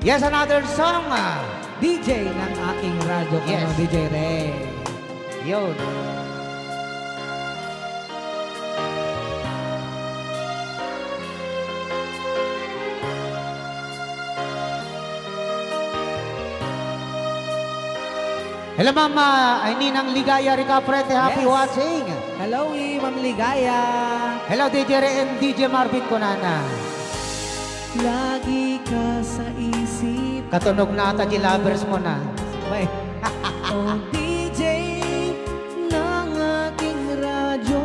Yes, another song. DJ ng aking radyo, Yes. DJ Ray. Yun. Hello, Mama. Ay, Ninang Ligaya Rica Prete. Happy Yes. watching. Hello, Ma'am Ligaya. Hello, DJ Ray and DJ Marvin Conana. Lagi ka sa isip. Katunog na ata, lovers mo na. Bay. O DJ ng aking radyo,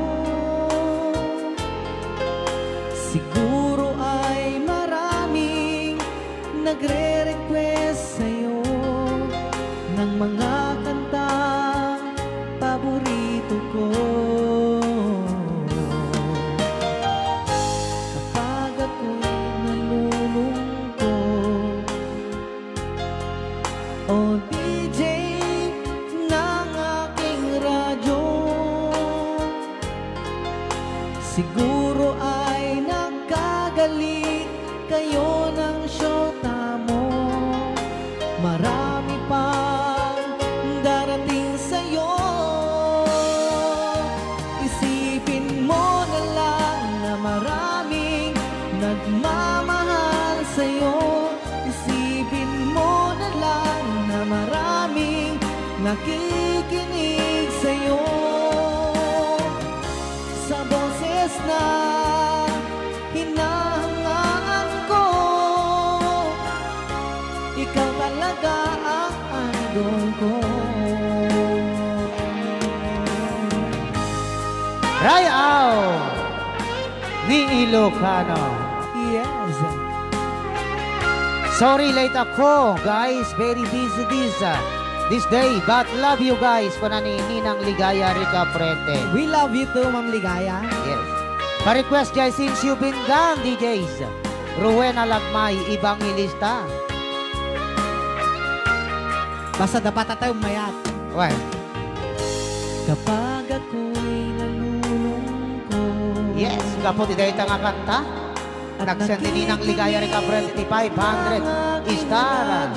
siguro ay maraming nagre-request sa'yo ng mga kantang paborito ko. Kapag ako'y nalulungkot, o DJ ng aking radyo, siguro ay nagkagalit kayo ng syota mo. Marami pang darating sa'yo. Isipin mo na lang na maraming nagmamahal sa'yo. Isipin mo na lang na maraming nakikinig sa'yo. Sa boses na hinahangaan ko, ikaw talaga ang idol ko. Rayaw ni Ilocano. Yes. Sorry late ako, guys. Very busy this day. But love you guys. Kuna ni Ninang Ligaya Rica Prete. We love you too, Ma'am Ligaya. Yes. Pa-request guys, since you've been gone, DJs. Rowena Lagmay, Ibangilista. Basta dapat tayo mayat. Well, Kapag ako'y nalulungkot, yes. Kapot idayta nga kanta. Nag-send ni Ninang Ligaya Rica Prete 500 star.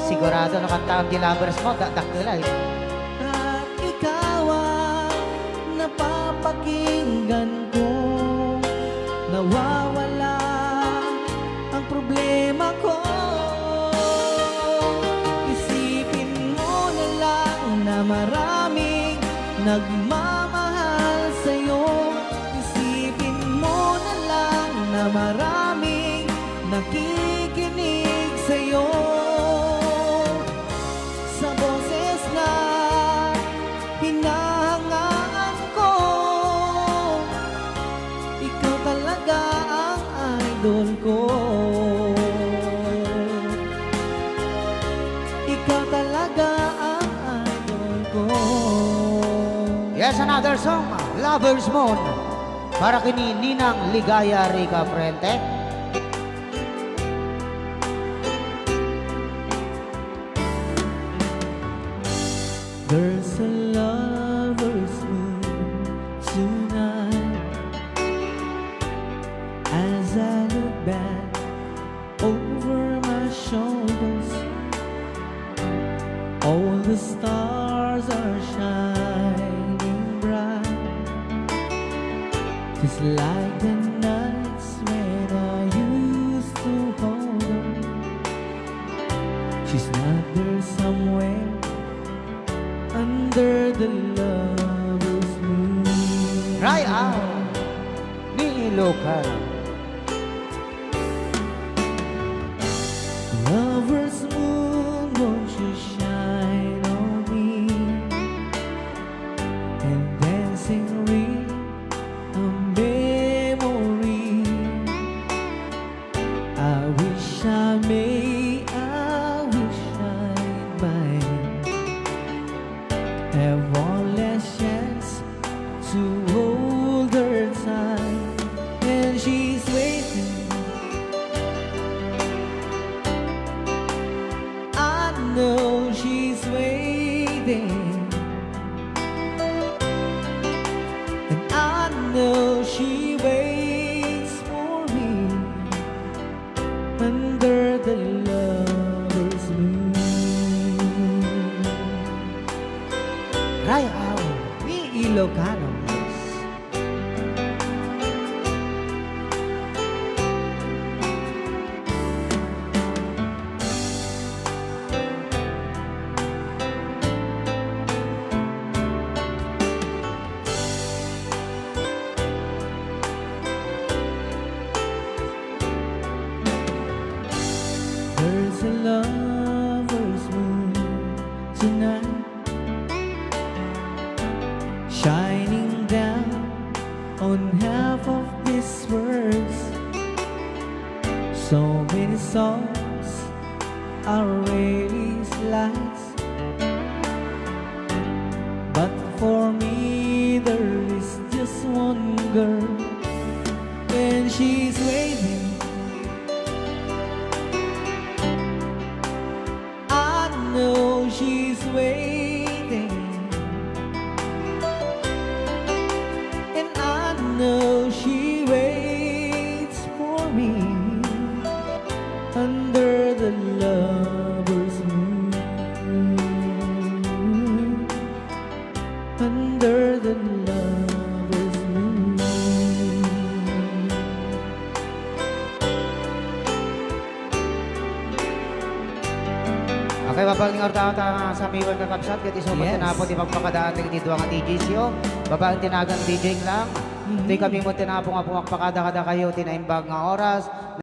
Sigurado na kanta ang lovers mo. Dakila eh. at ikaw ang napapakinggan ko. Nawawala ang problema ko. Isipin mo na lang na maraming nagmamahal sa'yo. Isipin mo na lang na maraming nakikinig sa'yo. Sa boses na hinahangaan ko, ikaw talaga ang idol ko. Ikaw talaga ang idol ko. Yes, another song. Lover's Moon. Para kini Ninang Ligaya Rica Prete. There's a lover's moon tonight. As I look back over my shoulders, all the stars are shining bright, just like the nights when I used to hold her. She's not there somewhere under the lover's moon. Rayaw ni Ilocano. Lover's moon, won't you shine on me and dancing ring a memory. I wish I may, I wish I might have one last chance to hold her tight, and she's waiting. I know she's waiting, and I know she waits for me under the Ilocanos. There's a lover's moon tonight, shining down on half of this world. So many songs are really lights, but for me there is just one girl, and she's waiting. I know she's waiting, and I know she waits for me under the lover's moon, under the lover's moon. Okay, babaling orta sa miwal ka kapsat, kati sobat Yes. tinapon di pagpakadaan ng dito ang TGCO. Babaang tinagang DJ lang. Di kami mo tinapong apong pakada-kada kayo, tinaimbag nga oras.